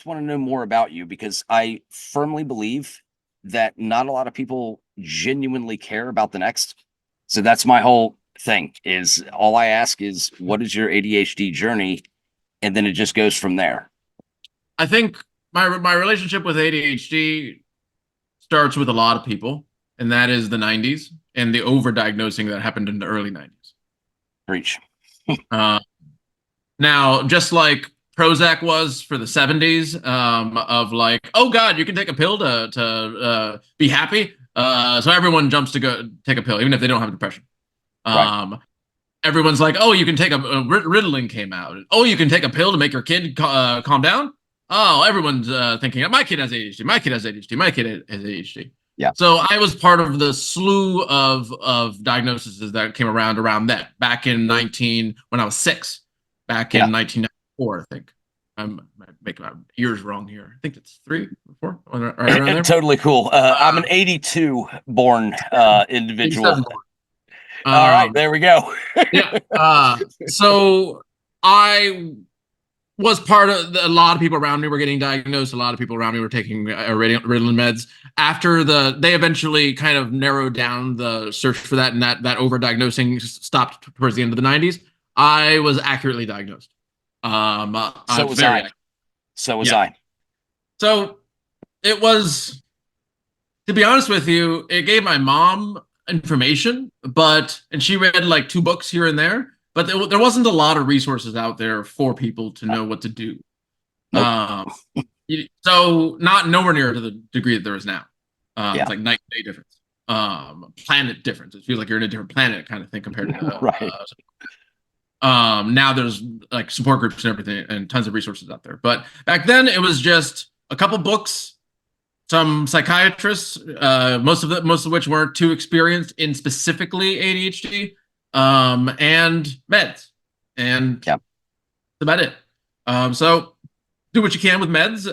just want to know more about you because I firmly believe that not a lot of people genuinely care about the next. So that's my whole thing is all I ask is what is your ADHD journey? And then it just goes from there. I think my relationship with ADHD starts with a lot of people, and that is the 90s and the overdiagnosing that happened in the early 90s. Preach. Uh, Now, just like Prozac was for the 70s, of like, oh God, you can take a pill to be happy. So everyone jumps to go take a pill, even if they don't have depression. Right. Everyone's like, oh, you can take a Ritalin came out. Oh, you can take a pill to make your kid calm down. Oh, everyone's thinking, my kid has ADHD. My kid has ADHD. My kid has ADHD. Yeah. So I was part of the slew of diagnoses that came around that back in when I was 6, back in 1994, I think. I'm making my years wrong here. I think it's 3 or 4, right around there. Totally cool. I'm an 82 born individual. 87 born. All right, there we go. Yeah. So I was part of a lot of people around me were getting diagnosed. A lot of people around me were taking Ritalin meds. After they eventually kind of narrowed down the search for that, and that overdiagnosing stopped towards the end of the 90s. I was accurately diagnosed. So was I. So was I. So it was, to be honest with you, it gave my mom information, and she read like 2 books here and there, but there wasn't a lot of resources out there for people to know what to do. Nope. So nowhere near to the degree that there is now. It's like night and day difference. Planet difference. It feels like you're in a different planet kind of thing compared to right. Now there's like support groups and everything and tons of resources out there. But back then it was just a couple books, some psychiatrists, most of which weren't too experienced in specifically ADHD, and meds, and that's about it. So do what you can with meds.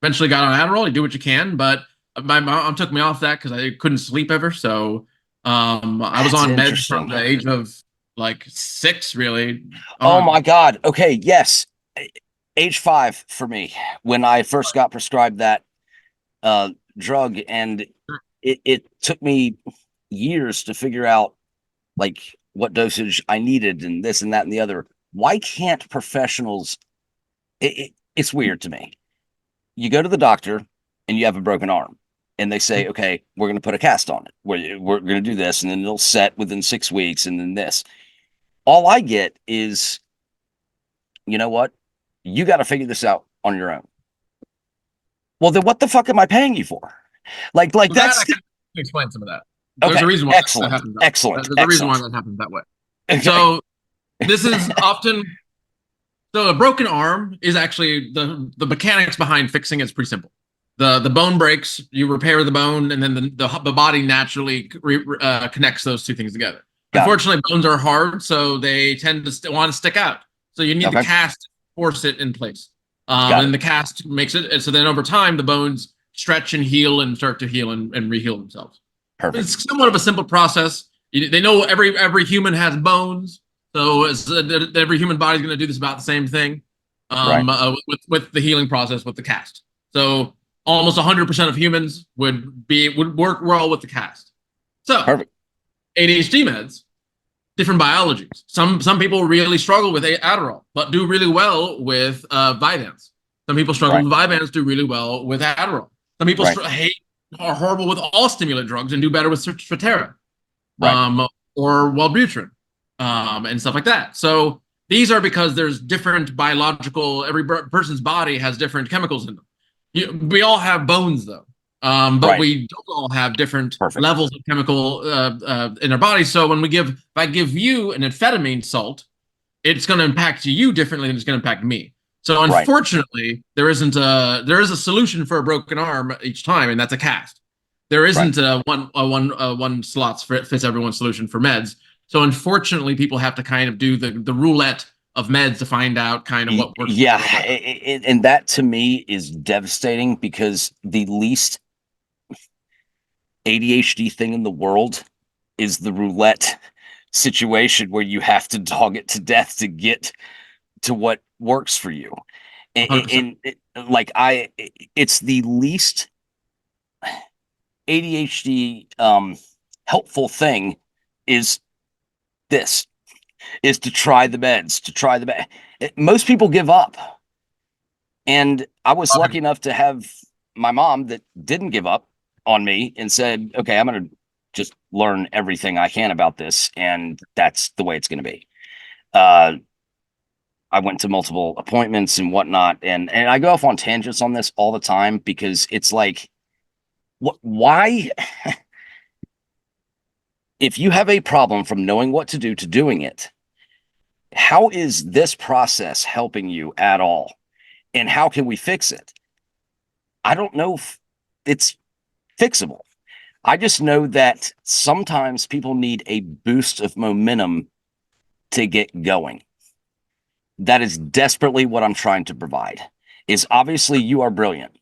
Eventually got on Adderall. You do what you can, but my mom took me off that because I couldn't sleep ever. So I was on meds from the age of like 6, really. Oh my God. Okay. Yes. Age 5 for me when I first got prescribed that drug, and it took me years to figure out like what dosage I needed and this and that and the other. Why can't professionals? It's weird to me. You go to the doctor and you have a broken arm, and they say, okay, we're going to put a cast on it. We're going to do this, and then it'll set within 6 weeks, and then this. All I get is, you know what? You got to figure this out on your own. Well, then what the fuck am I paying you for? Like that's. Explain some of that. Okay. There's a reason why excellent. Excellent. There's a reason why that happens that way. Okay. So this is often. So a broken arm is actually the mechanics behind fixing it's pretty simple. The bone breaks, you repair the bone, and then the body naturally connects those 2 things together. Unfortunately, bones are hard, so they tend to want to stick out. So you need the cast to force it in place. And the cast makes it. And so then over time, the bones stretch and heal and start to heal and re-heal themselves. Perfect. It's somewhat of a simple process. They know every human has bones. So every human body is going to do this about the same thing with the healing process with the cast. So almost 100% of humans would work well with the cast. So perfect. ADHD meds, different biologies. Some people really struggle with Adderall, but do really well with Vyvanse. Some people struggle with Vyvanse, do really well with Adderall. Some people are horrible with all stimulant drugs and do better with Strattera, or Wellbutrin, and stuff like that. So these are because there's different biological. Every person's body has different chemicals in them. We all have bones, though. But we don't all have different levels of chemical in our bodies. So if I give you an amphetamine salt, it's going to impact you differently than it's going to impact me. So unfortunately, there is a solution for a broken arm each time, and that's a cast. There isn't a one slots fits everyone's solution for meds. So unfortunately, people have to kind of do the roulette of meds to find out kind of what works. Yeah, and that to me is devastating because the least ADHD thing in the world is the roulette situation where you have to dog it to death to get to what works for you. 100%. Like it's the least ADHD helpful thing is this is to try the meds, to try the most people give up. And I was lucky enough to have my mom that didn't give up on me and said, okay, I'm going to just learn everything I can about this. And that's the way it's going to be. I went to multiple appointments and whatnot. And I go off on tangents on this all the time because it's like, why? If you have a problem from knowing what to do to doing it, how is this process helping you at all? And how can we fix it? I don't know if it's fixable. I just know that sometimes people need a boost of momentum to get going. That is desperately what I'm trying to provide. Is obviously you are brilliant.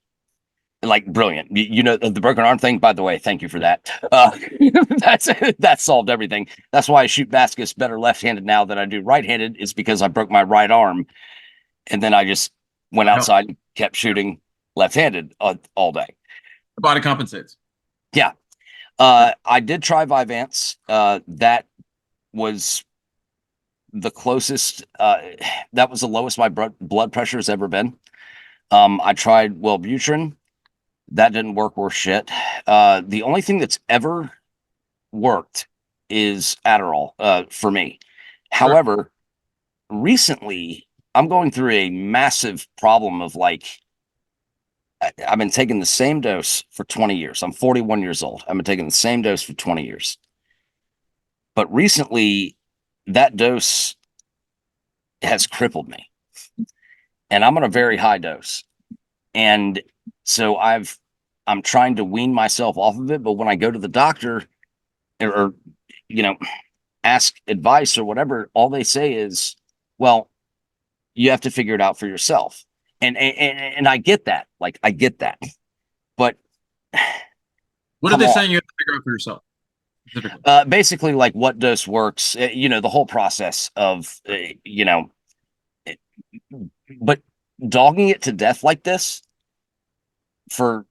Like brilliant. You know, the broken arm thing, by the way, thank you for that. That solved everything. That's why I shoot baskets better left-handed now than I do right-handed, is because I broke my right arm. And then I just went outside and kept shooting left-handed all day. The body compensates. Yeah. I did try Vyvanse. That was the closest. That was the lowest my blood pressure has ever been. I tried Wellbutrin. That didn't work worth shit. The only thing that's ever worked is Adderall for me. However, recently I'm going through a massive problem of like, I've been taking the same dose for 20 years. I'm 41 years old. I've been taking the same dose for 20 years. But recently, that dose has crippled me. And I'm on a very high dose. And so I'm trying to wean myself off of it. But when I go to the doctor or you know, ask advice or whatever, all they say is, well, you have to figure it out for yourself. And I get that. Like, I get that. But what are they saying you have to figure out for yourself? Basically, like what dose works, the whole process of, but dogging it to death like this for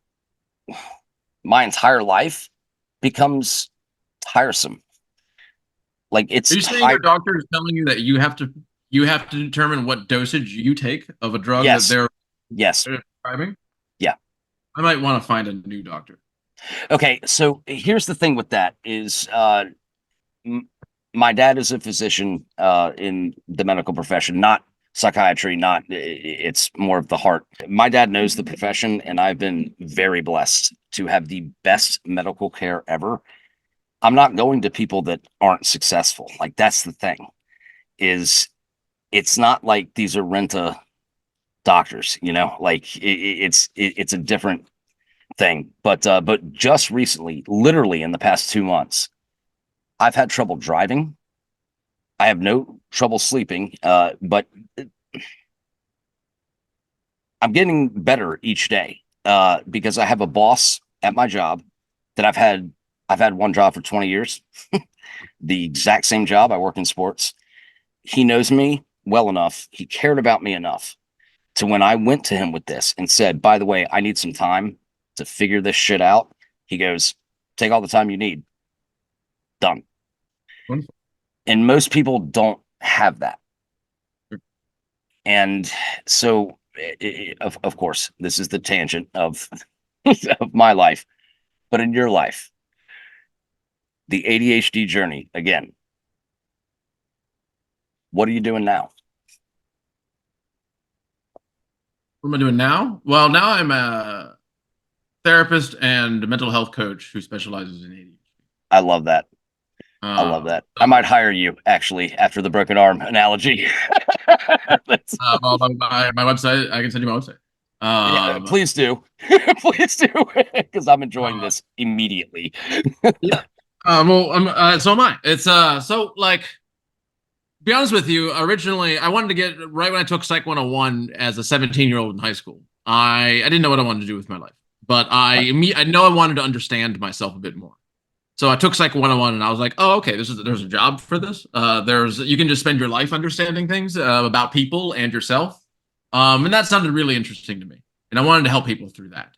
my entire life becomes tiresome. Like it's. Are you saying your doctor is telling you that you have to determine what dosage you take of a drug that they're prescribing? Yeah. I might want to find a new doctor. Okay, so here's the thing with that is my dad is a physician in the medical profession, not psychiatry, it's more of the heart. My dad knows the profession, and I've been very blessed to have the best medical care ever. I'm not going to people that aren't successful. Like, that's the thing, is it's not like these are rent-a doctors, like it's a different thing. But just recently, literally in the past 2 months, I've had trouble driving. I have no trouble sleeping, but I'm getting better each day because I have a boss at my job that I've had one job for 20 years, the exact same job. I work in sports. He knows me well enough. He cared about me enough to when I went to him with this and said, by the way, I need some time to figure this shit out. He goes, take all the time you need. Done. Wonderful. And most people don't have that. And so, of course, this is the tangent of, of my life, but in your life, the ADHD journey, again, what are you doing now? What am I doing now? Well, now I'm a therapist and mental health coach who specializes in ADHD. I love that. I love that. I might hire you, actually, after the broken arm analogy. Well, my website, I can send you my website. Yeah, please do. Please do, because I'm enjoying this immediately. Yeah. Well, so am I. It's so like, to be honest with you, originally I wanted to get right when I took Psych 101 as a 17-year-old in high school. I didn't know what I wanted to do with my life, but I know I wanted to understand myself a bit more. So I took Psych 101 and I was like, oh, okay, there's a job for this. You can just spend your life understanding things about people and yourself. And that sounded really interesting to me, and I wanted to help people through that.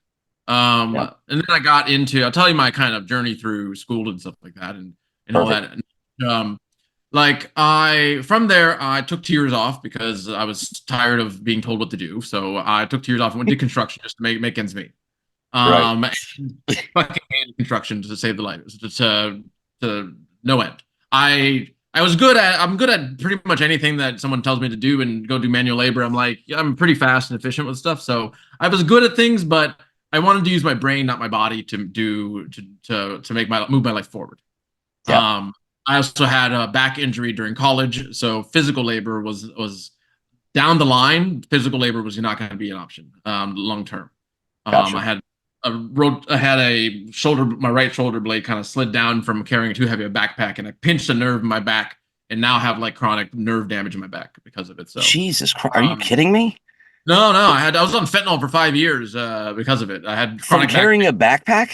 Yeah. And then I got into, I'll tell you my kind of journey through school and stuff like that, and all Perfect. that. Like from there, I took 2 years off because I was tired of being told what to do. So I took 2 years off and went to construction just to make ends meet. Right. And fucking hated construction to save the life to no end. I'm good at pretty much anything that someone tells me to do and go do manual labor. I'm like, yeah, I'm pretty fast and efficient with stuff. So I was good at things, but I wanted to use my brain, not my body, to move my life forward. Yeah. Um, I also had a back injury during college, so physical labor was down the line. Physical labor was not going to be an option long term. Gotcha. I had a shoulder, my right shoulder blade kind of slid down from carrying too heavy a backpack, and I pinched a nerve in my back, and now have like chronic nerve damage in my back because of it. So, Jesus Christ. Are you um, kidding me? no, I was on fentanyl for 5 years because of it. I had From chronic back carrying pain. a backpack?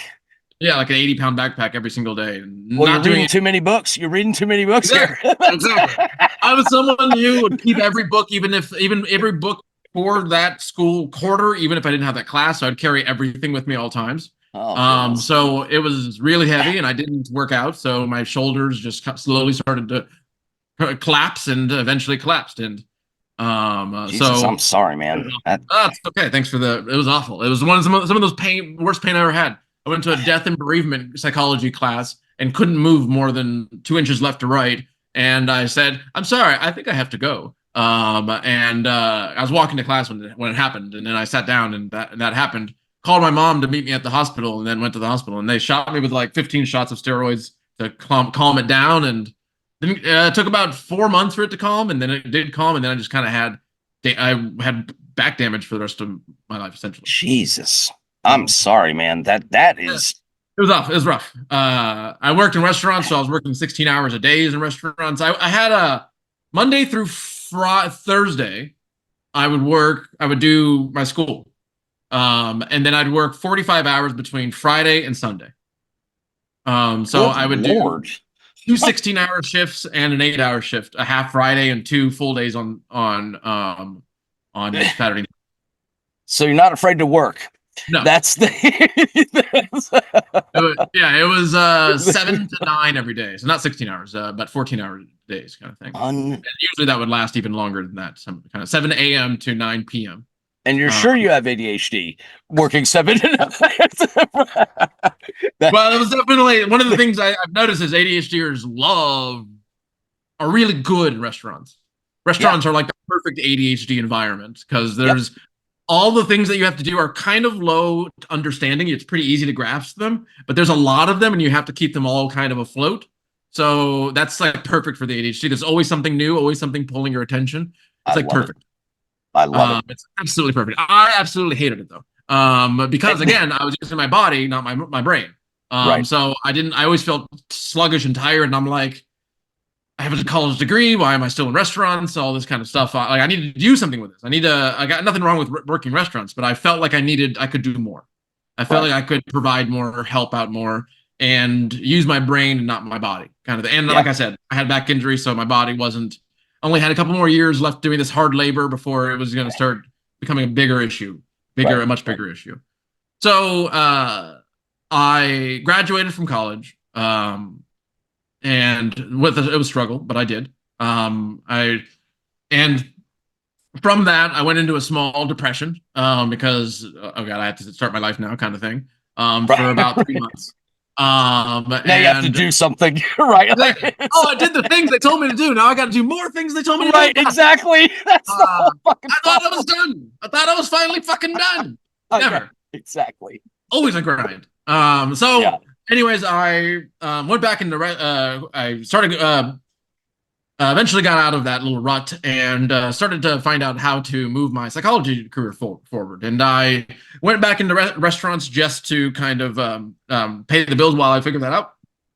Yeah, like an 80-pound backpack every single day, and Well, you're not doing reading it. too many books. You're reading too many books here. Exactly. Exactly. I was someone who would keep every book, even every book for that school quarter, even if I didn't have that class. So I'd carry everything with me all times. Oh, goodness. So it was really heavy, and I didn't work out, so my shoulders just slowly started to collapse, and eventually collapsed. And Jesus, I'm sorry, man. it's okay. Thanks for the. It was awful. It was some of those worst pain I ever had. I went to a death and bereavement psychology class and couldn't move more than 2 inches left to right. And I said, "I'm sorry, I think I have to go." And I was walking to class when it happened, and then I sat down, and that happened. Called my mom to meet me at the hospital, and then went to the hospital, and they shot me with like 15 shots of steroids to calm it down. And then, it took about 4 months for it to calm, and then it did calm, and then I just kind of I had back damage for the rest of my life, essentially. Jesus. I'm sorry, man. That is It was rough. It was rough. I worked in restaurants, so I was working 16 hours a day in restaurants. I had a Monday through Thursday. I would work. I would do my school, and then I'd work 45 hours between Friday and Sunday. So good I would Lord. do two 16-hour shifts and an 8-hour shift, a half Friday and 2 full days on Saturday. So you're not afraid to work. No. That's the It was 7 to 9 every day. So not 16 hours, but 14-hour days kind of thing. And usually that would last even longer than that. Some kind of 7 a.m. to 9 p.m. And you're sure you have ADHD working 7 to 9? Well, it was definitely one of the things I've noticed is ADHDers are really good in restaurants. Restaurants are like the perfect ADHD environment because there's all the things that you have to do are kind of low understanding. It's pretty easy to grasp them, but there's a lot of them, and you have to keep them all kind of afloat. So that's like perfect for the ADHD. There's always something new, always something pulling your attention. It's like perfect. I love it. It's absolutely perfect. I absolutely hated it though, because again, I was using my body, not my brain. So I always felt sluggish and tired, and I'm like, I have a college degree. Why am I still in restaurants? All this kind of stuff. I needed to do something with this. I got nothing wrong with working restaurants, but I felt like I could do more. I felt like I could provide more, help out more, and use my brain and not my body kind of thing. And like I said, I had back injury, so my body only had a couple more years left doing this hard labor before it was going to start becoming a bigger issue, a much bigger issue. So, I graduated from college. And it was a struggle, but I did. And from that I went into a small depression because oh god, I had to start my life now, kind of thing. For about 3 months. Now you have to do something, right? I did the things they told me to do. Now I got to do more things they told me to do. Right, exactly. That's the whole fucking I thought I was done. I thought I was finally fucking done. Never. Exactly. Always a grind. Anyways, I went back into I started eventually got out of that little rut and started to find out how to move my psychology career forward. And I went back into restaurants just to kind of pay the bills while I figured that out.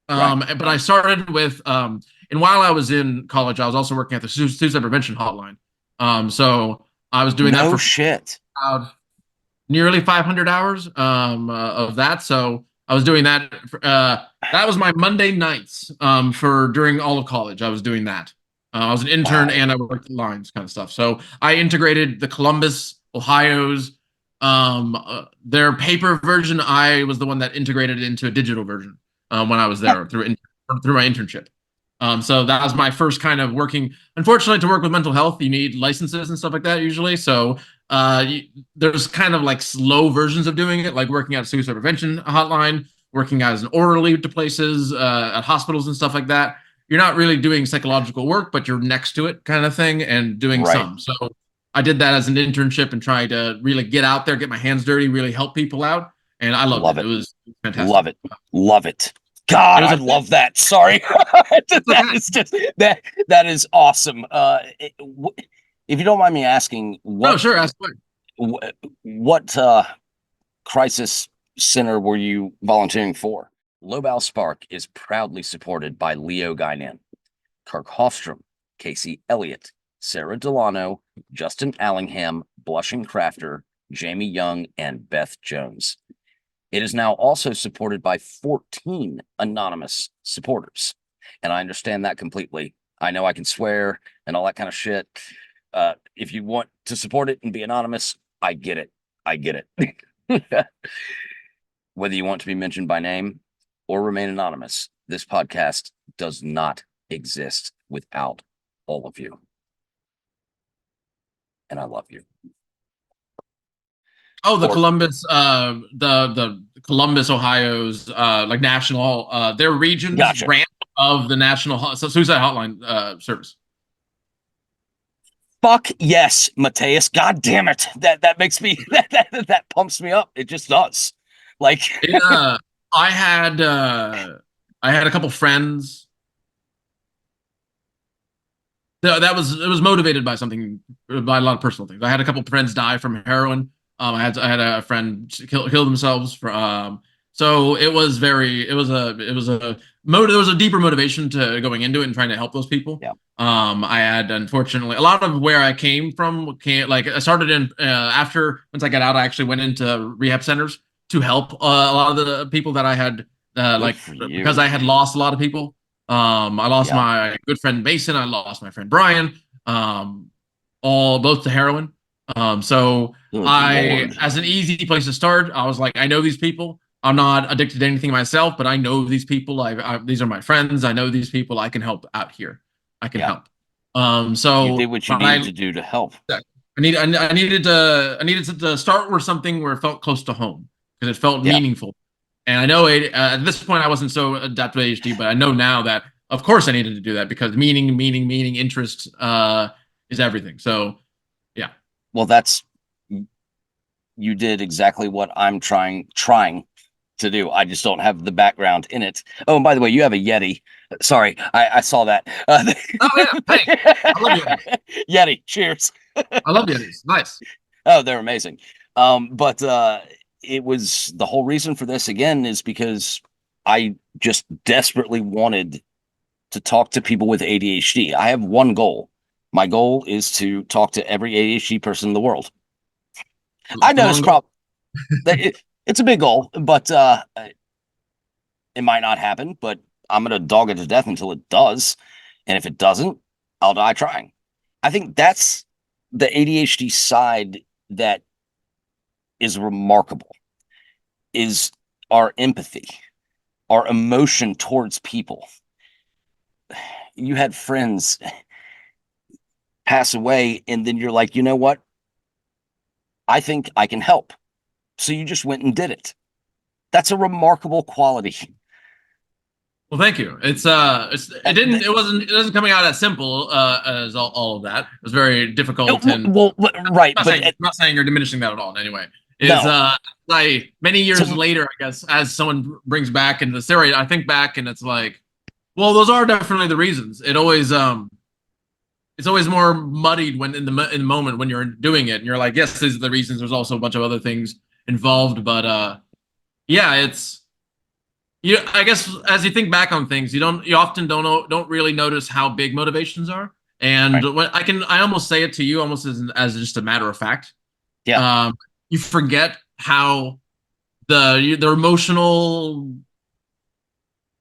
But I started with and while I was in college, I was also working at the suicide prevention hotline. So I was doing that for nearly 500 hours of that. So I was doing that. That was my Monday nights for during all of college. I was doing that. I was an intern and I worked the lines kind of stuff. So I integrated the Columbus, Ohio's, their paper version. I was the one that integrated it into a digital version when I was there through my internship. So that was my first kind of working. Unfortunately, to work with mental health, you need licenses and stuff like that usually. So there's kind of like slow versions of doing it, like working at a suicide prevention hotline, working as an orderly to places, at hospitals and stuff like that. You're not really doing psychological work, but you're next to it kind of thing and doing some. So I did that as an internship and tried to really get out there, get my hands dirty, really help people out. And I loved it. It was fantastic. Love it. Love it. God, I love that. Sorry. That is just that is awesome. If you don't mind me asking, what? No, sure, ask what crisis center were you volunteering for? Lobau Spark is proudly supported by Leo Guinan, Kirk Hofstrom, Casey Elliott, Sarah Delano, Justin Allingham, Blushing Crafter, Jamie Young, and Beth Jones. It is now also supported by 14 anonymous supporters. And I understand that completely. I know I can swear and all that kind of shit. If you want to support it and be anonymous, I get it. I get it. Whether you want to be mentioned by name or remain anonymous, this podcast does not exist without all of you. And I love you. Oh, the Columbus, the Columbus, Ohio's, like national, their region's branch of the national suicide hotline service. Fuck yes, Mateus. God damn it. That makes me that pumps me up. It just does. Like I had a couple friends. It was motivated by something, by a lot of personal things. I had a couple friends die from heroin. I had a friend kill themselves for so there was a deeper motivation to going into it and trying to help those people. Yeah. I had, unfortunately, a lot of where I came from like I started in after once I got out, I actually went into rehab centers to help a lot of the people that I had because I had lost a lot of people. I lost my good friend Mason, I lost my friend Brian, both to heroin. So as an easy place to start, I was like, I know these people. I'm not addicted to anything myself, but I know these people. These are my friends. I know these people. I can help out here. I can help. So you did what you needed to do to help. I needed to start with something where it felt close to home because it felt meaningful. And I know at this point I wasn't so adapted to ADHD, but I know now that of course I needed to do that because meaning, interest is everything. So yeah. Well, you did exactly what I'm trying to do. I just don't have the background in it. Oh, and by the way, you have a Yeti. Sorry, I saw that. Oh yeah, hey, I love Yetis. Yeti, cheers. I love Yetis. Nice. Oh, they're amazing. But it was the whole reason for this again is because I just desperately wanted to talk to people with ADHD. I have one goal. My goal is to talk to every ADHD person in the world. I know it's probably it's a big goal, but it might not happen. But I'm gonna dog it to death until it does, and if it doesn't, I'll die trying. I think that's the ADHD side that is remarkable. Is our empathy, our emotion towards people. You had friends pass away, and then you're like, you know what? I think I can help. So you just went and did it. That's a remarkable quality. Well, thank you. It wasn't coming out as simple as all of that. It was very difficult. And right. I'm not saying you're diminishing that at all in any way. Like many years later, I guess, as someone brings back into the story, I think back and it's like, well, those are definitely the reasons. It's always more muddied when in the moment when you're doing it and you're like, yes, these are the reasons. There's also a bunch of other things involved, but yeah, I guess as you think back on things, you often don't really notice how big motivations are. And when I almost say it to you almost as just a matter of fact. Yeah. You forget how the emotional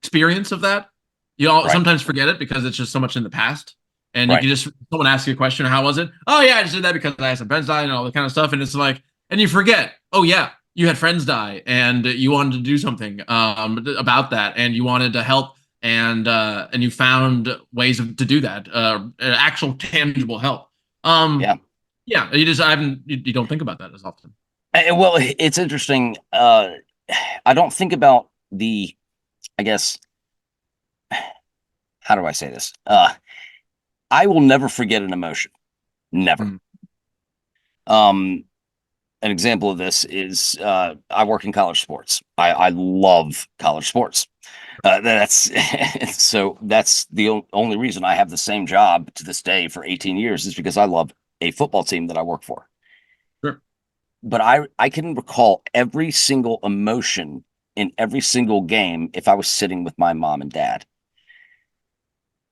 experience of that. You sometimes forget it because it's just so much in the past. And you can just, someone asks you a question, how was it? Oh yeah, I just did that because I had some friends die and all that kind of stuff. And it's like, and you forget, oh yeah, you had friends die and you wanted to do something about that, and you wanted to help, and you found ways to do that, actual tangible help. Yeah. Yeah, you just, I haven't, you don't think about that as often. Well, it's interesting. I don't think about the, I guess, how do I say this? I will never forget an emotion. Never. Mm. An example of this is I work in college sports. I love college sports. That's so that's the only reason I have the same job to this day for 18 years is because I love a football team that I work for. Sure. But I can recall every single emotion in every single game if I was sitting with my mom and dad.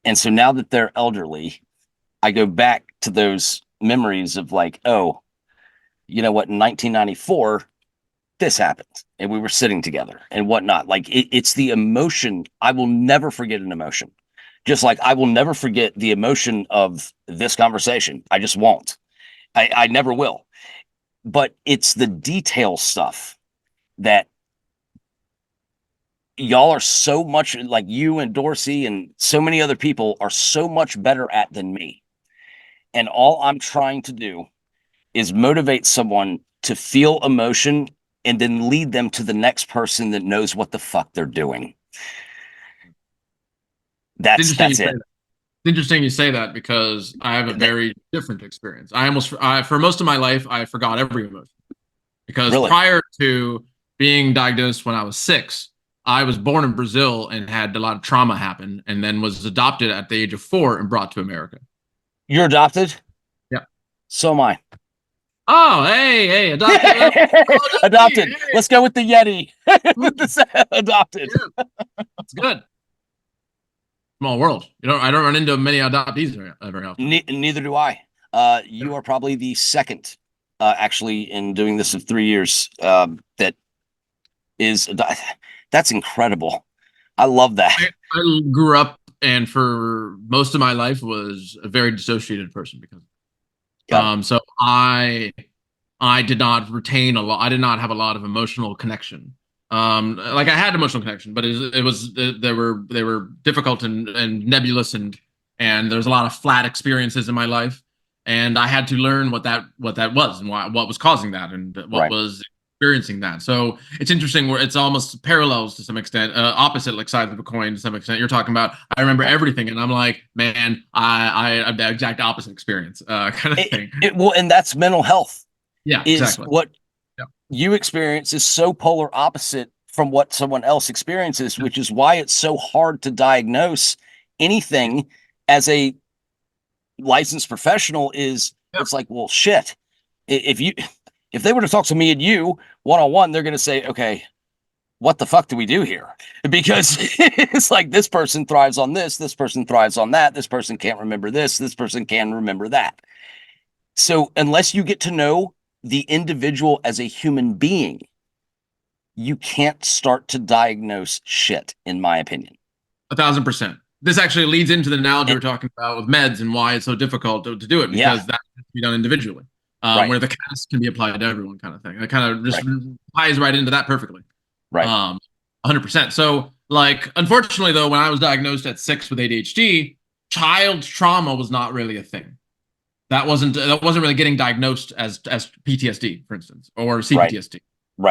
And so now that they're elderly, I go back to those memories of like, oh, you know what, in 1994, this happened and we were sitting together and whatnot. Like it's the emotion. I will never forget an emotion. Just like I will never forget the emotion of this conversation. I just won't. I never will. But it's the detail stuff that y'all are so much like you and Dorsey and so many other people are so much better at than me. And all I'm trying to do is motivate someone to feel emotion and then lead them to the next person that knows what the fuck they're doing. That's it. It's interesting you say that because I have a very different experience. For most of my life, I forgot every emotion because Really? prior to being diagnosed when I was 6, I was born in Brazil and had a lot of trauma happen, and then was adopted at the age of 4 and brought to America. You're adopted? Yeah. So am I. Oh, hey, adopted. Adopted. Hey. Let's go with the Yeti. Adopted. Yeah. It's good. Small world. I don't run into many adoptees very often. Neither do I. You are probably the second, actually, in doing this of 3 years. That is, that's incredible. I love that. I grew up, and for most of my life was a very dissociated person because, so I did not retain a lot. I did not have a lot of emotional connection. Like I had emotional connection, but they were difficult and nebulous, and there's a lot of flat experiences in my life, and I had to learn what that was and what was causing that and what was experiencing that. So it's interesting where it's almost parallels to some extent, opposite like sides of a coin to some extent. You're talking about I remember everything, and I'm like, man, I have the exact opposite experience, kind of thing. Well, and that's mental health. Yeah, is exactly. What you experience is so polar opposite from what someone else experiences, which is why it's so hard to diagnose anything as a licensed professional. It's like, well, shit. If they were to talk to me and you one-on-one, they're going to say, okay, what the fuck do we do here? Because it's like this person thrives on this person thrives on that, this person can't remember this person can remember that. So unless you get to know the individual as a human being, you can't start to diagnose shit, in my opinion. 1,000%. This actually leads into the analogy we're talking about with meds and why it's so difficult to do it, because that has to be done individually, where the cast can be applied to everyone, kind of thing. It kind of just ties right into that perfectly. 100%. So, like, unfortunately, though, when I was diagnosed at 6 with ADHD, child trauma was not really a thing. That wasn't really getting diagnosed as PTSD, for instance, or CPTSD.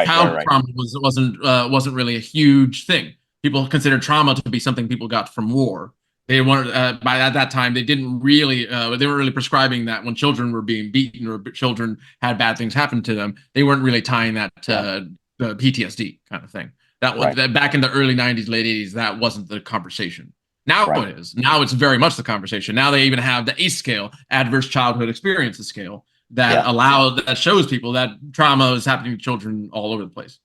Child trauma wasn't really a huge thing. People considered trauma to be something people got from war. They weren't by that time. They didn't really. They weren't really prescribing that when children were being beaten or children had bad things happen to them. They weren't really tying that to the PTSD kind of thing. That was back in the early '90s, late '80s. That wasn't the conversation. Now it is. Now it's very much the conversation. Now they even have the ACE scale, Adverse Childhood Experiences scale, that that shows people that trauma is happening to children all over the place.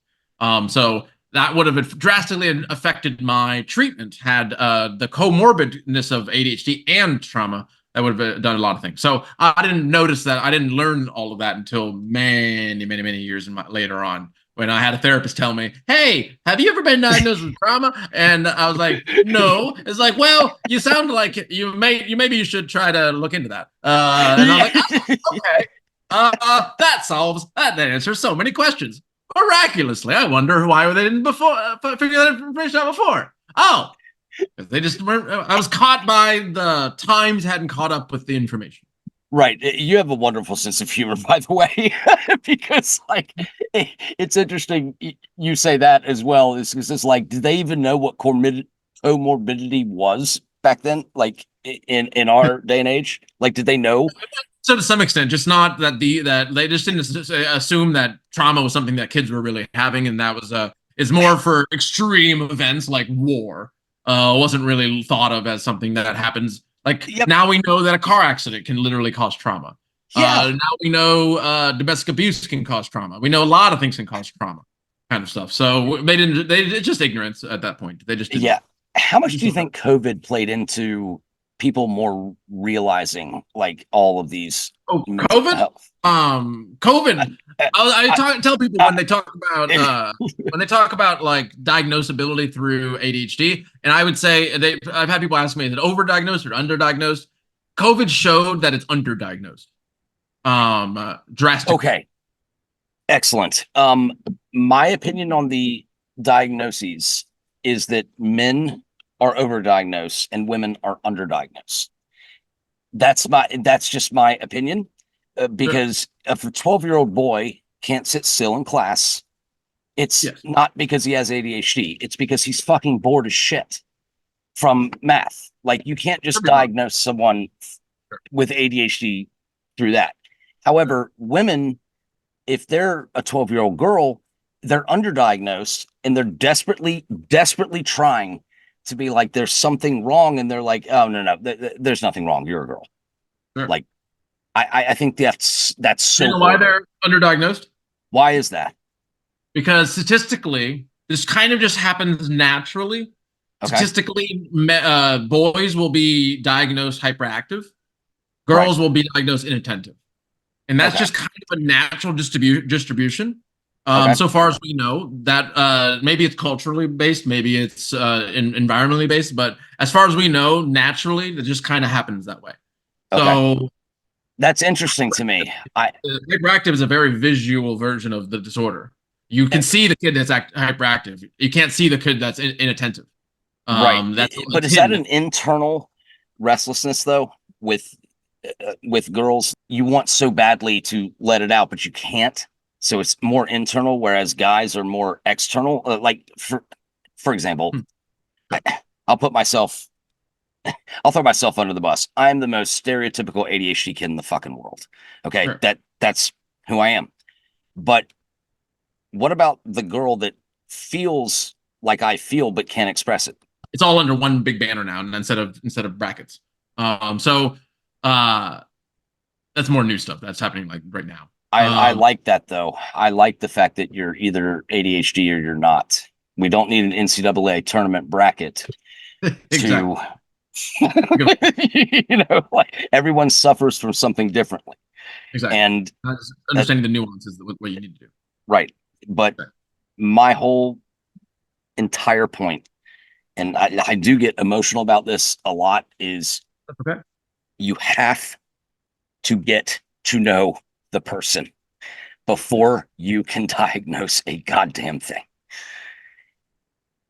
So that would have drastically affected my treatment had the comorbidness of ADHD and trauma. That would have done a lot of things. So I didn't notice that. I didn't learn all of that until many years later on, when I had a therapist tell me, "Hey, have you ever been diagnosed with trauma?" And I was like, "No." It's like, "Well, you sound like maybe you should try to look into that." And I was like, "Oh, okay." That solves that answers so many questions. Miraculously, I wonder why they didn't figure that information out before. Oh, they just weren't. I was caught by the times hadn't caught up with the information. Right. You have a wonderful sense of humor, by the way, because like it's interesting you say that as well. It's like, did they even know what comorbidity was back then? Like in our day and age, like did they know? So to some extent, just not that that they just didn't assume that trauma was something that kids were really having, and that was is more for extreme events like war. Wasn't really thought of as something that happens. Like Yep. now we know that a car accident can literally cause trauma. Yeah. Now we know domestic abuse can cause trauma. We know a lot of things can cause trauma, kind of stuff. So they didn't. It's just ignorance at that point. They just didn't. Yeah. How much do you think COVID played into people more realizing like all of these COVID? health? COVID. Tell people when they talk about like diagnosability through ADHD, and I would say I've had people ask me, is it overdiagnosed or underdiagnosed? COVID showed that it's underdiagnosed. Drastically. Okay. Excellent. My opinion on the diagnoses is that men are overdiagnosed and women are underdiagnosed. That's just my opinion. Because if a 12-year-old boy can't sit still in class, it's not because he has ADHD. It's because he's fucking bored as shit from math. Like you can't just diagnose someone with ADHD through that. However, women, if they're a 12-year-old girl, they're underdiagnosed and they're desperately trying to be like, there's something wrong. And they're like, oh, no, there's nothing wrong. You're a girl. Sure. Like, I think that's so. You know why they're underdiagnosed? Why is that? Because statistically, this kind of just happens naturally. Okay. Statistically, boys will be diagnosed hyperactive. Girls will be diagnosed inattentive. And that's just kind of a natural distribution. So far as we know, that maybe it's culturally based, maybe it's environmentally based, but as far as we know, naturally, it just kind of happens that way. So that's interesting to me. Hyperactive is a very visual version of the disorder. You can see the kid that's hyperactive. You can't see the kid that's inattentive. Right. But is that an internal restlessness though? With girls, you want so badly to let it out, but you can't. So it's more internal, whereas guys are more external. Like for example, I'll throw myself under the bus. I'm the most stereotypical ADHD kid in the fucking world. Okay, sure. That's who I am. But what about the girl that feels like I feel but can't express it? It's all under one big banner now, and instead of brackets. That's more new stuff that's happening like right now. I like that though. I like the fact that you're either ADHD or you're not. We don't need an NCAA tournament bracket to, like everyone suffers from something differently. Exactly. And understanding the nuances of what you need to do. Right. But my whole entire point, and I do get emotional about this a lot, is you have to get to know the person before you can diagnose a goddamn thing.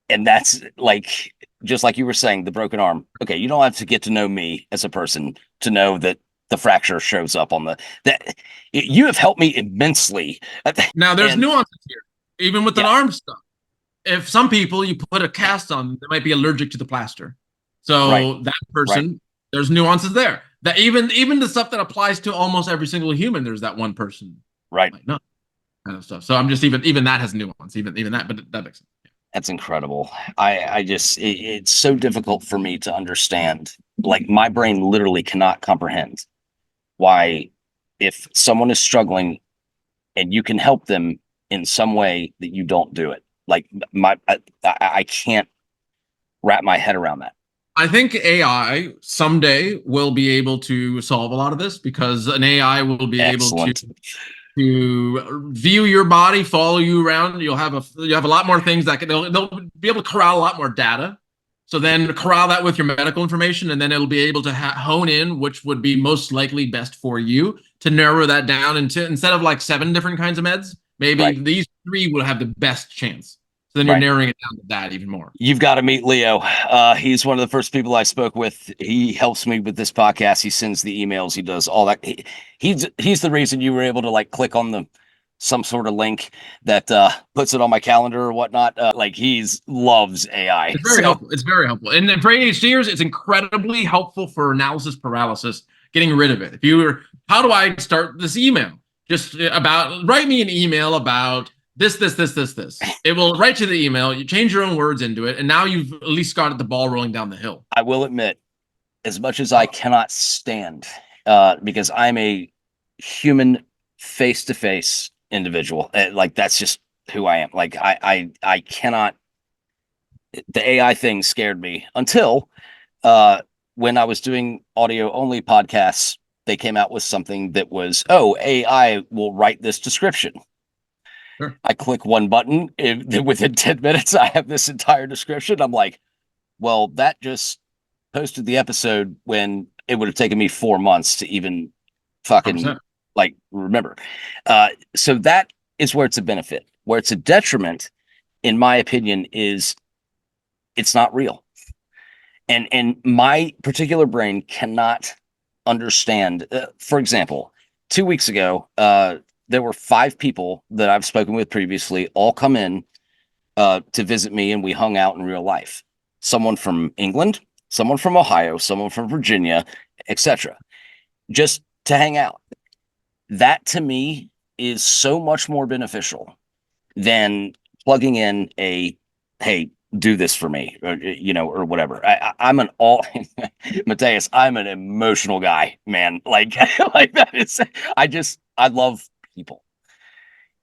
And that's like, just like you were saying, the broken arm. Okay, you don't have to get to know me as a person to know that the fracture shows up on you have helped me immensely. Now there's nuances here, even with an arm stuff. If some people you put a cast on, they might be allergic to the plaster. So that person, there's nuances there. That even the stuff that applies to almost every single human, there's that one person. Right. No, kind of stuff. So I'm just even that has nuance, even that, but that makes sense. Yeah. That's incredible. I just it's so difficult for me to understand. Like my brain literally cannot comprehend why, if someone is struggling and you can help them in some way, that you don't do it. Like I can't wrap my head around that. I think AI someday will be able to solve a lot of this, because an AI will be able to to view your body, follow you around. You'll have a lot more things that they'll be able to corral a lot more data. So then corral that with your medical information, and then it'll be able to hone in which would be most likely best for you to narrow that down into, instead of like 7 different kinds of meds, maybe these 3 will have the best chance. So then you're narrowing it down to that even more. You've got to meet Leo. He's one of the first people I spoke with. He helps me with this podcast. He sends the emails. He does all that. He's the reason you were able to like click on some sort of link that puts it on my calendar or whatnot. Like loves AI. It's very helpful. It's very helpful. And for ADHDers, it's incredibly helpful for analysis paralysis, getting rid of it. If you were, how do I start this email? Just write me an email about this. It will write to the email. You change your own words into it, and now you've at least got the ball rolling down the hill. I will admit, as much as I cannot stand, because I'm a human face-to-face individual, like that's just who I am. Like I cannot. The AI thing scared me until when I was doing audio-only podcasts. They came out with something that was, AI will write this description. Sure. I click one button, within 10 minutes, I have this entire description. I'm like, well, that just posted the episode when it would have taken me 4 months to even fucking 100%. Like remember. So that is where it's a benefit. Where it's a detriment, in my opinion, is it's not real. And my particular brain cannot understand. For example, 2 weeks ago, there were 5 people that I've spoken with previously, all come in to visit me, and we hung out in real life. Someone from England, someone from Ohio, someone from Virginia, etc. Just to hang out. That to me is so much more beneficial than plugging in a, hey, do this for me, or whatever. I'm an Mateus, I'm an emotional guy, man. Like, like that is, I love people.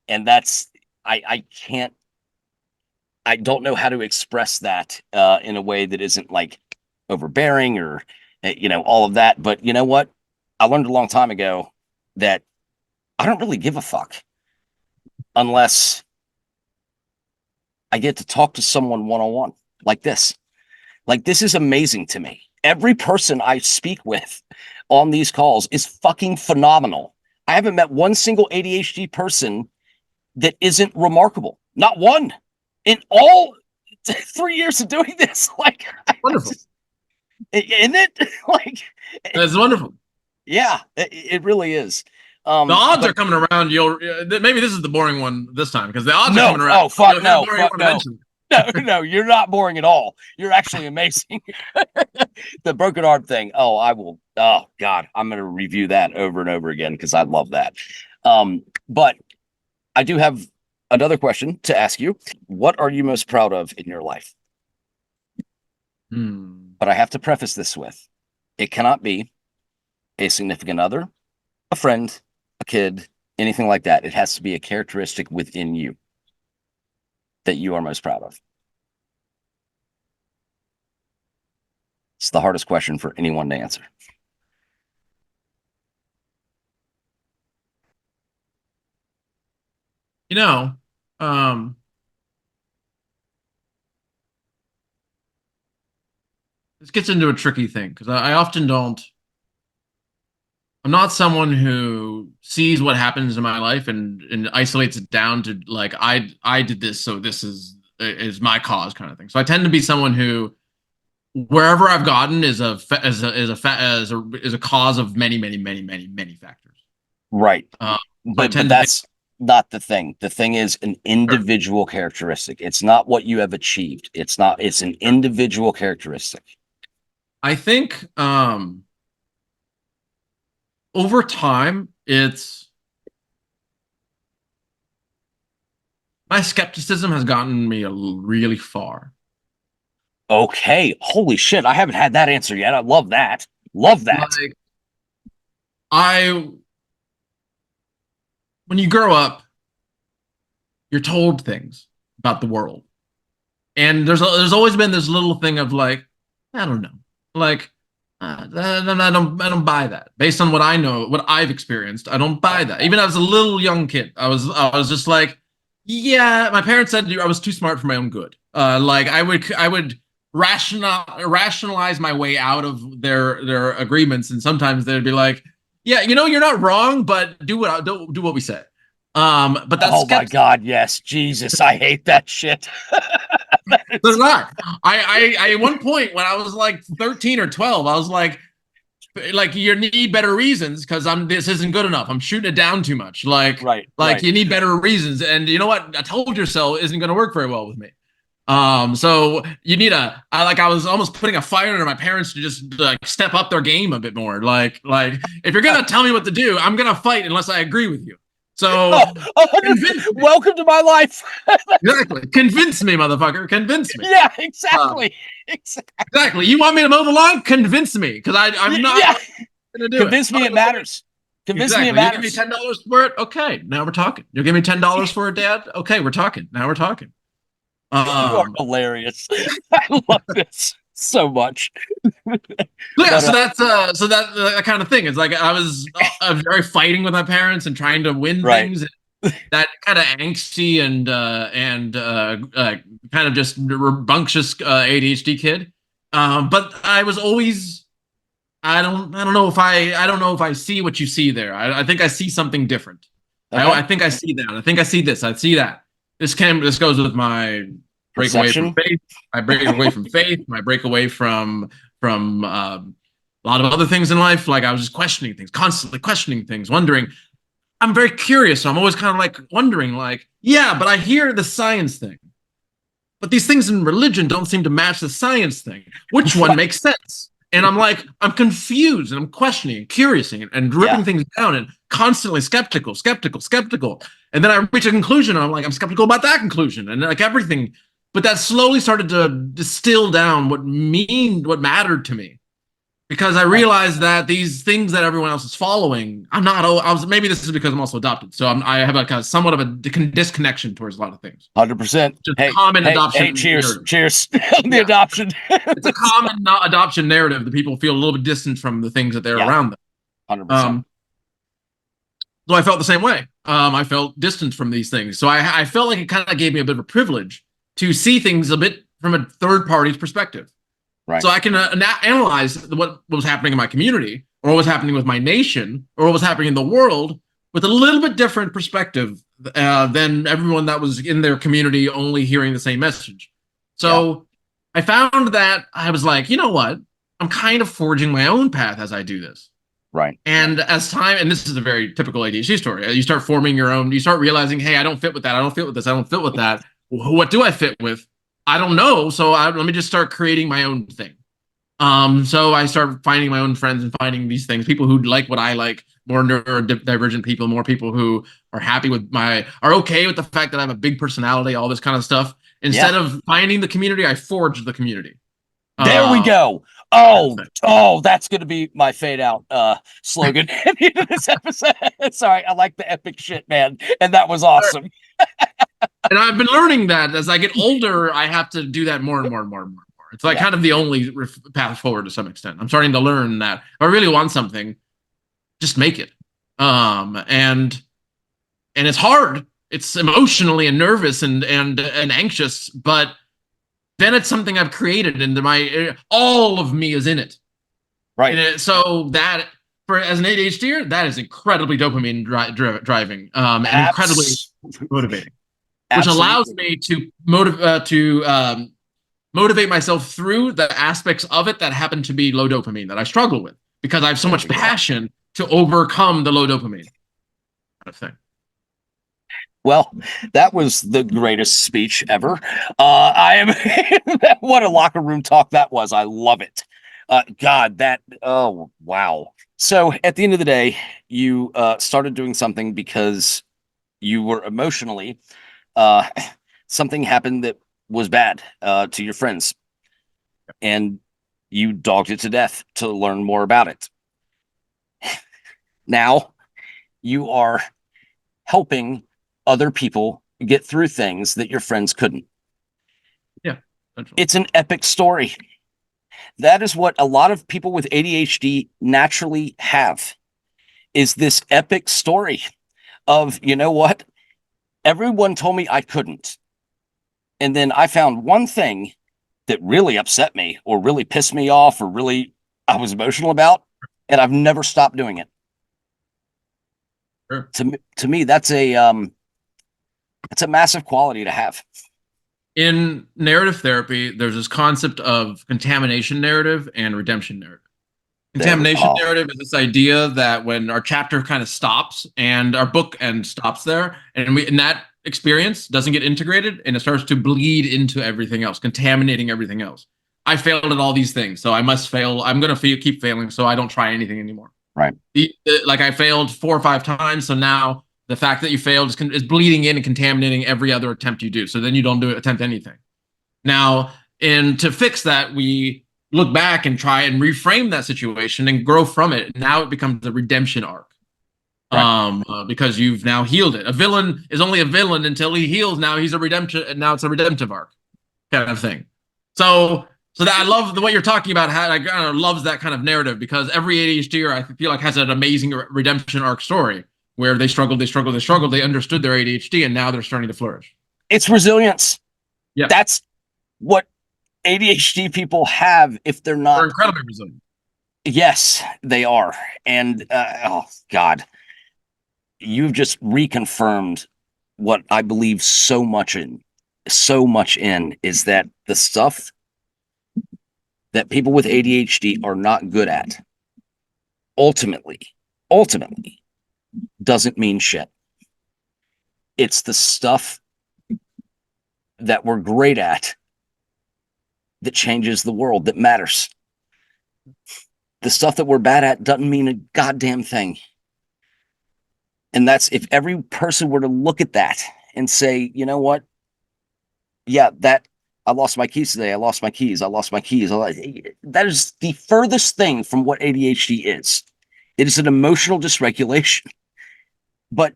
And that's, I don't know how to express that in a way that isn't like overbearing or, all of that. But you know what? I learned a long time ago that I don't really give a fuck unless I get to talk to someone one-on-one like this. Like, this is amazing to me. Every person I speak with on these calls is fucking phenomenal. I haven't met one single ADHD person that isn't remarkable. Not one. In all 3 years of doing this. Like, wonderful. Isn't it? Like, it's wonderful. Yeah, it really is. The odds are coming around. Maybe this is the boring one this time, because the odds are coming around. Oh, fuck no. Fuck no. No, you're not boring at all. You're actually amazing. The broken arm thing. Oh, I will. Oh, God. I'm going to review that over and over again because I love that. But I do have another question to ask you. What are you most proud of in your life? But I have to preface this with, it cannot be a significant other, a friend, a kid, anything like that. It has to be a characteristic within you that you are most proud of. It's the hardest question for anyone to answer. This gets into a tricky thing, because I often don't. I'm not someone who sees what happens in my life and isolates it down to like, I did this, so this is my cause kind of thing. So I tend to be someone who, wherever I've gotten is a cause of many factors. Right. But that's not the thing. The thing is an individual characteristic. It's not what you have achieved. It's an individual characteristic. I think over time, my skepticism has gotten me really far. Okay. Holy shit. I haven't had that answer yet. I love that. Love that. Like, when you grow up, you're told things about the world. And there's always been this little thing of like, I don't know. Like, I don't buy that. Based on what I know, what I've experienced, I don't buy that. Even as a little young kid, I was just like, yeah. My parents said I was too smart for my own good. Like I would rationalize my way out of their agreements, and sometimes they'd be like, yeah, you know, you're not wrong, but do what we say. But that's Oh my God, yes, Jesus, I hate that shit. So did I at one point when I was like 13 or 12, I was like you need better reasons because this isn't good enough. I'm shooting it down too much. Like you need better reasons. And you know what? I told you so isn't going to work very well with me. So you need I was almost putting a fire under my parents to just like step up their game a bit more. Like if you're gonna tell me what to do, I'm gonna fight unless I agree with you. So welcome to my life. Exactly. Convince me, motherfucker. Convince me. Yeah, exactly. Exactly. You want me to mow the lawn? Convince me, because I'm not gonna do Convince me it matters. Convince me it matters. You give me $10 for it? Okay, now we're talking. You'll give me $10 for it, Dad? Okay, we're talking. Now we're talking. You are hilarious. I love this so much. Yeah, so that kind of thing. It's like I was very fighting with my parents and trying to win things. That kind of angsty and kind of just rambunctious ADHD kid. But I was always I don't know if I see what you see there. I think I see something different. Okay. I think I see that. I think I see this. I see that. This goes with my break away from faith. I break away from faith. My break away from a lot of other things in life. Like I was just questioning things, constantly questioning things, wondering. I'm very curious. So I'm always kind of like wondering, like, yeah, but I hear the science thing. But these things in religion don't seem to match the science thing. Which one makes sense? And I'm like, I'm confused and I'm questioning and curious and ripping things down and constantly skeptical. And then I reach a conclusion and I'm like, I'm skeptical about that conclusion and like everything. But that slowly started to distill down what mattered to me. Because I realized that these things that everyone else is following, maybe this is because I'm also adopted. So I have a somewhat of a disconnection towards a lot of things. 100%. Just common adoption. Hey, cheers on the adoption. It's a common adoption narrative that people feel a little bit distant from the things that they're around them. 100%. So I felt the same way. I felt distant from these things. So I felt like it kind of gave me a bit of a privilege to see things a bit from a third party's perspective. Right. So I can analyze what was happening in my community, or what was happening with my nation, or what was happening in the world with a little bit different perspective than everyone that was in their community only hearing the same message. So I found that I was like, you know what? I'm kind of forging my own path as I do this. Right. And as time, and this is a very typical ADHD story, you start forming your own, you start realizing, hey, I don't fit with that. I don't fit with this. I don't fit with that. What do I fit with? I don't know. So let me just start creating my own thing. So I start finding my own friends and finding these things, people who like what I like, more neurodivergent people, more people who are happy with are okay with the fact that I have a big personality, all this kind of stuff. Instead of finding the community, I forge the community. There we go. Oh, that's going to be my fade out slogan at the end of this episode. Sorry, I like the epic shit, man. And that was awesome. And I've been learning that as I get older, I have to do that more and more and more and more. It's like kind of the only path forward to some extent. I'm starting to learn that if I really want something, just make it. And it's hard. It's emotionally and nervous and anxious, but then it's something I've created, and all of me is in it. Right. And so that as an ADHDer, that is incredibly dopamine driving, and incredibly motivating. Which allows me to motivate myself through the aspects of it that happen to be low dopamine that I struggle with, because I have so much passion to overcome the low dopamine kind of thing. Well, that was the greatest speech ever. What a locker room talk that was. I love it. Oh, wow. So at the end of the day, you started doing something because you were emotionally something happened that was bad to your friends, and you dogged it to death to learn more about it. Now you are helping other people get through things that your friends couldn't. Yeah, it's an epic story. That is what a lot of people with ADHD naturally have, is this epic story of, you know what? Everyone told me I couldn't. And then I found one thing that really upset me or really pissed me off or really I was emotional about, and I've never stopped doing it. Sure. To me, that's a massive quality to have. In narrative therapy, there's this concept of contamination narrative and redemption narrative. Contamination narrative is this idea that when our chapter kind of stops and our book end stops there, and that experience doesn't get integrated and it starts to bleed into everything else, contaminating everything else. I failed at all these things, so I must fail. I'm going to keep failing, so I don't try anything anymore. Right. Like I failed 4 or 5 times, so now the fact that you failed is bleeding in and contaminating every other attempt you do. So then you don't attempt anything. Now, and to fix that, we look back and try and reframe that situation and grow from it. Now it becomes a redemption arc. Right. Because you've now healed it. A villain is only a villain until he heals. Now he's a redemption, and now it's a redemptive arc kind of thing. So that I love the way you're talking about how I kind of loves that kind of narrative, because every ADHDer I feel like has an amazing redemption arc story where they struggled, they understood their ADHD, and now they're starting to flourish. It's resilience. Yeah. That's what ADHD people have if they're not. They're incredibly resilient. Yes, they are. And oh God, you've just reconfirmed what I believe so much in is that the stuff that people with ADHD are not good at ultimately doesn't mean shit. It's the stuff that we're great at that changes the world, that matters. The stuff that we're bad at doesn't mean a goddamn thing. And that's, if every person were to look at that and say, you know what? Yeah, that I lost my keys today. I lost my keys. That is the furthest thing from what ADHD is. It is an emotional dysregulation. But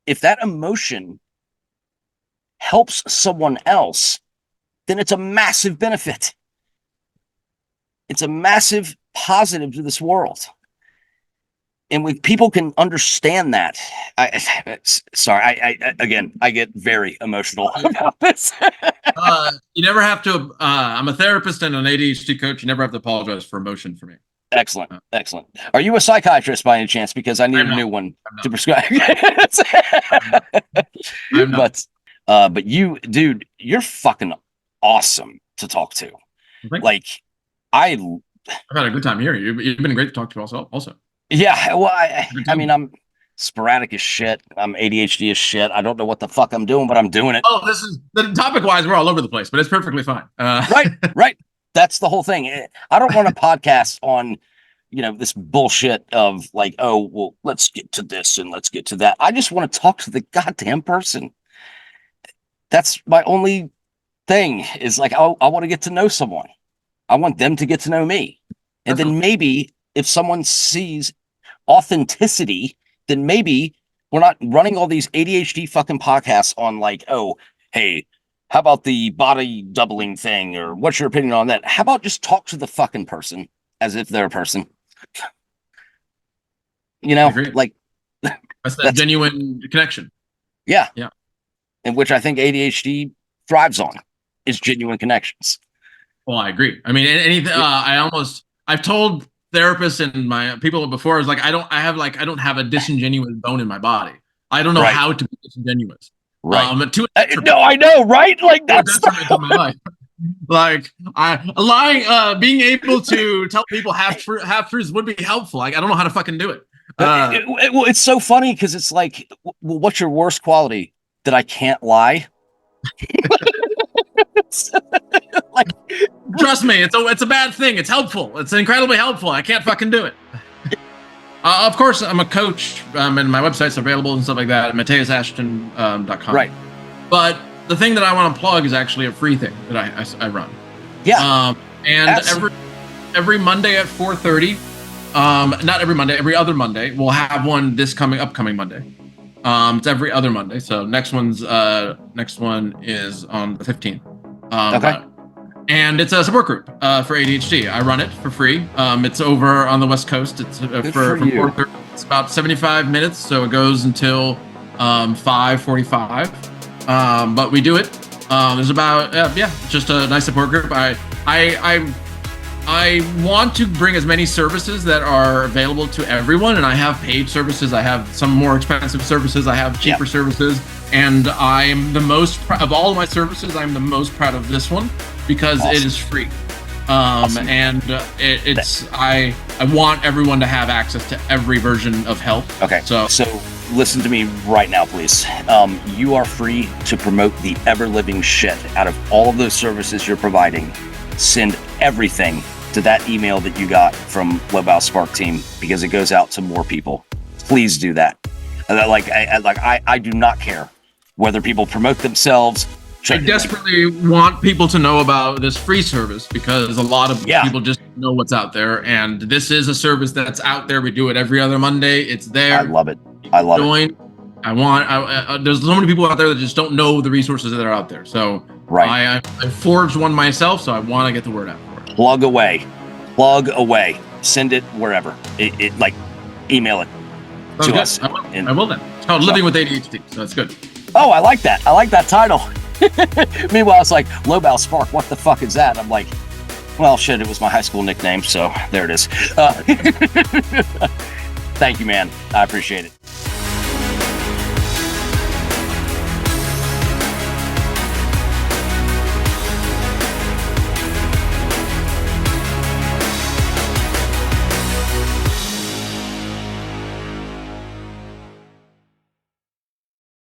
if that emotion helps someone else, then it's a massive benefit. It's a massive positive to this world. And when people can understand that, I get very emotional about this. You never have to, I'm a therapist and an ADHD coach. You never have to apologize for emotion for me. Excellent. Excellent. Are you a psychiatrist by any chance? Because I need a new one to prescribe. But you, dude, you're fucking awesome to talk to. Like, I've had a good time here. You've been great to talk to also. Yeah, well, I mean, I'm sporadic as shit. I'm ADHD as shit. I don't know what the fuck I'm doing, but I'm doing it. Oh, this is the topic-wise, we're all over the place, but it's perfectly fine. Right. That's the whole thing. I don't want to podcast on, this bullshit of like, oh, well, let's get to this and let's get to that. I just want to talk to the goddamn person. That's my only thing, is like, I want to get to know someone. I want them to get to know me. And then maybe if someone sees authenticity, then maybe we're not running all these ADHD fucking podcasts on like, oh, hey, how about the body doubling thing? Or what's your opinion on that? How about just talk to the fucking person as if they're a person? Like that's that genuine connection. Yeah. And which I think ADHD thrives on, is genuine connections. Well, I agree. I mean, anything. I've told therapists and my people before, is like, I don't have a disingenuous bone in my body. I don't know how to be disingenuous. Right. No, I know, right? Like that's my life. Like being able to tell people half truths would be helpful. Like, I don't know how to fucking do it. Well, it's so funny because it's like, well, what's your worst quality? That I can't lie. Like, trust me, it's a bad thing. It's helpful. It's incredibly helpful. I can't fucking do it. Of course, I'm a coach, and my website's available and stuff like that at MateusAshton.com. Right. But the thing that I want to plug is actually a free thing that I run. Yeah. And every Monday at 4:30, not every Monday, every other Monday, we'll have one upcoming Monday. It's every other Monday. So next one is on the 15th. Okay. And it's a support group for ADHD. I run it for free. It's over on the West Coast. It's from 4:30. It's about 75 minutes, so it goes until 5:45. But we do it. There's about just a nice support group. I want to bring as many services that are available to everyone, and I have paid services. I have some more expensive services. I have cheaper services, and I'm the most of all of my services. I'm the most proud of this one because it is free, and I want everyone to have access to every version of help. Okay, so listen to me right now, please. You are free to promote the ever-living shit out of all of those services you're providing. Send everything to that email that you got from Low Bow Spark Team because it goes out to more people. Please do that. I do not care whether people promote themselves. I desperately want people to know about this free service because a lot of people just know what's out there, and this is a service that's out there. We do it every other Monday. It's there. I love it. I love it. There's so many people out there that just don't know the resources that are out there. So I forged one myself, so I want to get the word out for it. Plug away. Send it wherever. Email it to us. I will then. It's called Living with ADHD, so that's good. Oh, I like that. I like that title. Meanwhile, it's like Low Bow Spark. What the fuck is that? I'm like, well, shit, it was my high school nickname, so there it is. Thank you, man. I appreciate it.